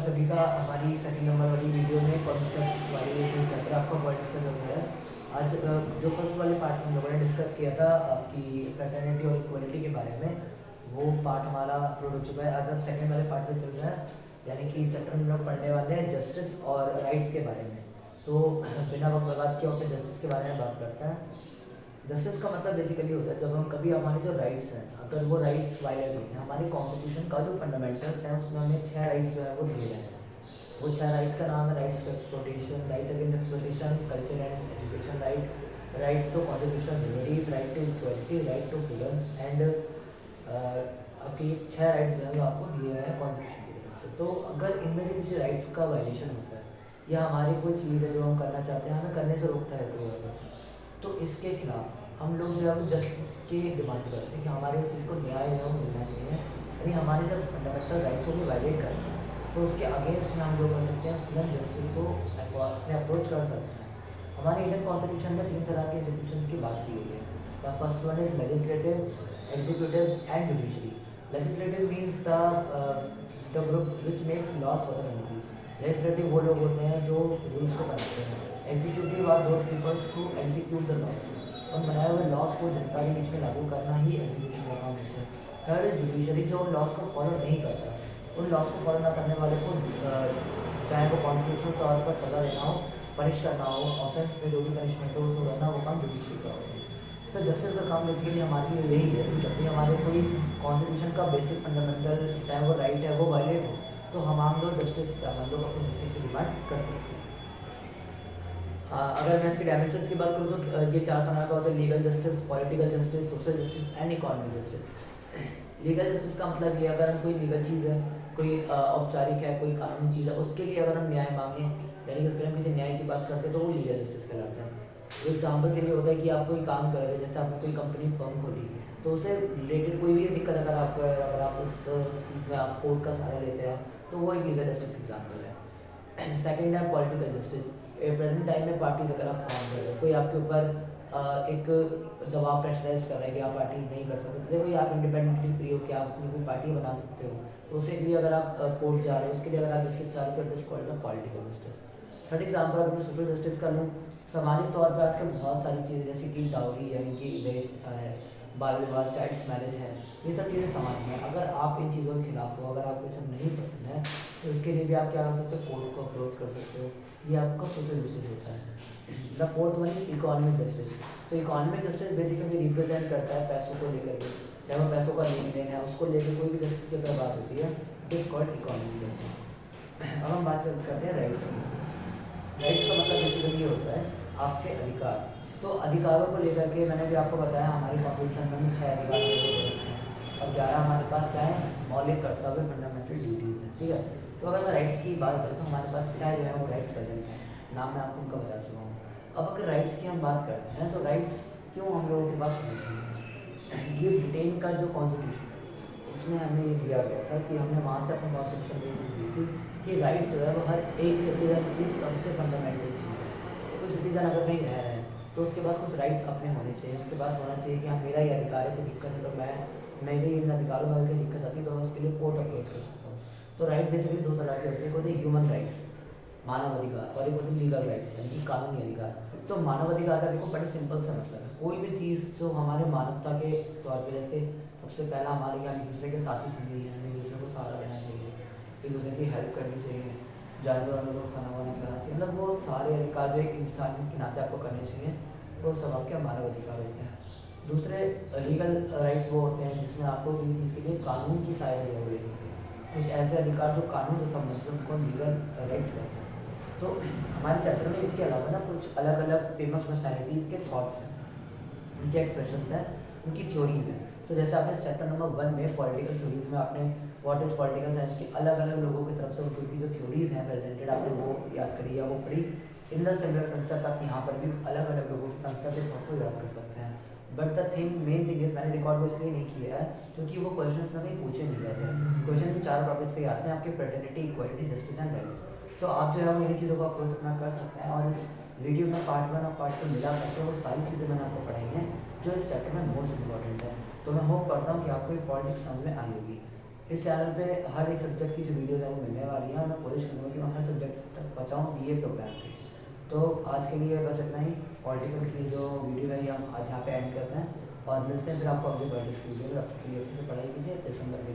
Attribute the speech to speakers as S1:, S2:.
S1: सभी का हमारी सेकंड नंबर वाली वीडियो में कॉन्सेप्ट वाली जो चैप्टर आपका पॉलिटिक्स का चल रहा है। आज जो फर्स्ट वाले पार्ट में हम लोगों ने डिस्कस किया था आपकी फ्रेटर्निटी और इक्वलिटी के बारे में, वो पार्ट हमारा अपलोड हो चुका है। आज हम सेकंड वाले पार्ट में चल रहा है, यानी कि इस चैप्टर में हम लोग पढ़ने वाले हैं जस्टिस और राइट्स के बारे में। तो बिना वक्त बर्बाद किए अपने जस्टिस के बारे में बात करते हैं। जस्टिस का मतलब बेसिकली होता है जब हम कभी हमारे जो राइट्स हैं, अगर वो राइट्स वायलेट होते हैं, हमारी कॉन्स्टिट्यूशन का जो फंडामेंटल्स हैं उसमें हमें 6 राइट्स जो है वो दिए गए हैं। वो 6 राइट्स का नाम है rights to exploitation, right against exploitation, culture and education right, right to constitutional liberties, right to equality, right to freedom and आपके 6 राइट्स जो है वो आपको दिए गए हैं कॉन्स्टिट्यूशन की तरफ से। तो अगर इनमें से किसी राइट्स का वायलेशन होता है या हमारी कोई चीज़ है जो हम करना चाहते हैं हमें करने से रोकता है कोई और पर्सन, तो इसके खिलाफ हम लोग जो है वो जस्टिस की डिमांड करते हैं कि हमारी उस चीज़ को न्याय जो है वो मिलना चाहिए। यानी हमारे जब फंडामेंटल राइट्स को भी वायलेट करते हैं तो उसके अगेंस्ट में हम जो कर सकते हैं उसके लिए जस्टिस को अपने अप्रोच कर सकते हैं। हमारे इंडियन कॉन्स्टिट्यूशन में 3 तरह के इंस्टीट्यूशन की बात की गई है। The first one is legislative, executive and judiciary. Legislative means the group which makes laws for the country. Legislative वो लोग होते हैं जो रूल्स को बनाते हैं। Executive are those peoples who execute the laws. उन बनाए हुए लॉस को जनता के बीच में लागू करना ही एग्जीक्यूशन का काम होता है। थर्ड, जुडिशरी जो उन लॉस को फॉलो नहीं करता, उन लॉस को फॉलो ना करने वाले को चाहे वो कॉन्स्टिट्यूशनल तौर पर सजा देना हो, पनिश करना हो, ऑफेंस में जो भी पनिशमेंट हो उसको करना, वो काम जुडिशरी का होता है। तो जस्टिस का काम बेसिकली हमारे लिए यही है कि जब भी हमारे कोई कॉन्स्टिट्यूशन का बेसिक फंडामेंटल चाहे वो राइट है वो वायलेट हो तो हम लोग जस्टिस हम लोग अपनी जस्टिस की डिमांड कर सकते हैं। अगर मैं इसके डायमेंशंस की बात करूँ तो ये 4 तरह का होता है: legal justice, political justice, social justice and economic justice. Legal justice का मतलब ये अगर हम कोई लीगल चीज़ है, कोई औपचारिक है, कोई कानूनी चीज़ है, उसके लिए अगर हम न्याय मांगें यानी कि उसके हम किसी न्याय की बात करते हैं तो वो लीगल जस्टिस कहलाता है। एग्जाम्पल के लिए होता है कि आप कोई काम कर रहे हैं, जैसे आपने कोई कंपनी फर्म खोली तो उससे रिलेटेड कोई भी दिक्कत अगर आपको है, अगर आप उस चीज़ में आप कोर्ट का सहारा लेते हैं तो वो एक लीगल जस्टिस एग्जाम्पल है। सेकेंड है पॉलिटिकल जस्टिस। प्रेजेंट टाइम में पार्टीज अगर आप फॉर्म कर रहे हो, कोई आपके ऊपर एक दबाव प्रेशराइज कर रहा है कि आप पार्टीज नहीं कर सकते, देखो ये आप इंडिपेंडेंटली फ्री हो कि आप अपनी कोई पार्टी बना सकते हो, तो उसके लिए अगर आप कोर्ट जा रहे हो उसके लिए अगर आप जस्टिस चाह रहे हो तो it is called the political justice. Third example अगर मैं सोशल जस्टिस कर लूँ, सामाजिक तौर पर आजकल बहुत सारी चीज़ें जैसे कि डाउरी यानी कि दहेज प्रथा है, बाल विवाह, चाइल्ड्स मैरिज है, ये सब चीज़ें समाज में, अगर आप इन चीज़ों के खिलाफ हो, अगर आपको ये सब नहीं पसंद है तो इसके लिए भी आप क्या कर सकते हो, कोर्ट को अप्रोच कर सकते हो। ये आपका सोशल जस्टिस होता है। The fourth one is economic justice. तो इकोनॉमिक जस्टिस बेसिकली रिप्रेजेंट करता है पैसों को लेकर के, चाहे वो पैसों का लेन देन है उसको लेकर कोई भी जस्टिस की अगर बात होती है it is called economic justice. अब हम बात करते हैं राइट्स की। राइट्स का मतलब बेसिकली ये होता है आपके अधिकार। तो अधिकारों को लेकर के मैंने भी आपको बताया हमारी कॉन्स्टिट्यूशन में 6 अधिकार हैं और 11 हमारे पास क्या है, मौलिक कर्तव्य, फंडामेंटल ड्यूटीज़ हैं, ठीक है। तो अगर मैं राइट्स की बात करूँ तो हमारे पास 6 जो है वो राइट्स प्रेजेंट हैं, नाम मैं आपको उनका बता चुका हूँ। अब अगर राइट्स की हम बात करते हैं तो राइट्स क्यों हम लोगों के पास होनी चाहिए। ये ब्रिटेन का जो कॉन्स्टिट्यूशन है उसमें हमें ये दिया गया था कि हमने वहाँ से अपने कॉन्स्टिट्यूशन में ये चीज़ दी थी कि राइट्स जो है वो हर एक सिटीजन की सबसे फंडामेंटल चीज़ है। कोई सिटीजन अगर कहीं रह रहे हैं तो उसके पास कुछ राइट्स अपने होने चाहिए, उसके पास होना चाहिए कि हाँ मेरा ये अधिकार है, कोई दिक्कत है तो मेरे इन अधिकारों में अगर दिक्कत आती है तो मैं उसके लिए कोर्ट अप्रोच कर सकता हूँ। तो राइट बेसिकली 2 तरह के होते हैं, एक होते हैं ह्यूमन राइट्स, मानव अधिकार, और एक होते हैं लीगल राइट्स यानी कि कानूनी अधिकार। तो मानव अधिकार का देखो बड़े सिंपल सा मतलब है, कोई भी चीज़ जो हमारे मानवता के तौर पर, जैसे सबसे पहला हमारे यहाँ एक दूसरे के साथी संगी हैं, हमें एक दूसरे को सहारा देना चाहिए, एक दूसरे की हेल्प करनी चाहिए, जानवरों को खाना वाना खिलाना चाहिए, मतलब वो सारे अधिकार जो एक इंसान के नाते आपको करने चाहिए, वो सब आपके मानव अधिकार होते हैं। दूसरे लीगल राइट्स वो होते हैं जिसमें आपको किसी चीज़ के लिए कानून की सहायता जरूरी होती है, कुछ ऐसे अधिकार जो कानून से संबंधित उनको लीगल राइट्स कहते हैं। तो हमारे चैप्टर में इसके अलावा ना कुछ अलग अलग फेमस पर्सनैलिटीज़ के थॉट्स हैं, उनके एक्सप्रेशंस हैं, उनकी थ्योरीज हैं। तो जैसे आपने चैप्टर नंबर 1 में पॉलिटिकल थ्योरीज में आपने व्हाट इज पॉलिटिकल साइंस की अलग अलग लोगों की तरफ से उनकी जो थ्योरीज हैं प्रेजेंटेड, आपने वो याद करी या वो पढ़ी। इन द सिमिलर कंसेप्ट आप यहाँ पर भी अलग अलग लोगों के कंसेप्ट के थॉट्स को याद कर सकते हैं। But the main thing is मैंने रिकॉर्ड वो इसलिए नहीं किया है क्योंकि वो क्वेश्चन में कहीं पूछे नहीं जाते हैं। क्वेश्चन 4 टॉपिक से आते हैं आपके fraternity, equality, justice and rights. तो आप जो है वो इन चीज़ों को अप्रोच अपना कर सकते हैं और इस वीडियो में पार्ट 1 और पार्ट 2 मिला करके वो सारी चीज़ें मैंने आपको पढ़ाई हैं जो इस चैप्टर में मोस्ट इंपॉर्टेंट है। तो मैं होप करता हूँ कि आपको ये पॉलिटिक्स समझ में आई होगी। इस चैनल पे हर एक सब्जेक्ट की जो वीडियोज़ है वो मिलने वाली है, और मैं कोशिश करूँगा कि मैं हर सब्जेक्ट तक पहुँचाऊँ BA प्रोग्राम पे। तो आज के लिए बस इतना ही। पॉलिटिकल की जो वीडियो है ये हम आज यहाँ पे एंड करते हैं, और मिलते हैं फिर आपको अगली पॉलिटिक्स की वीडियो में। आपके लिए अच्छे से पढ़ाई कीजिए, दिसंबर में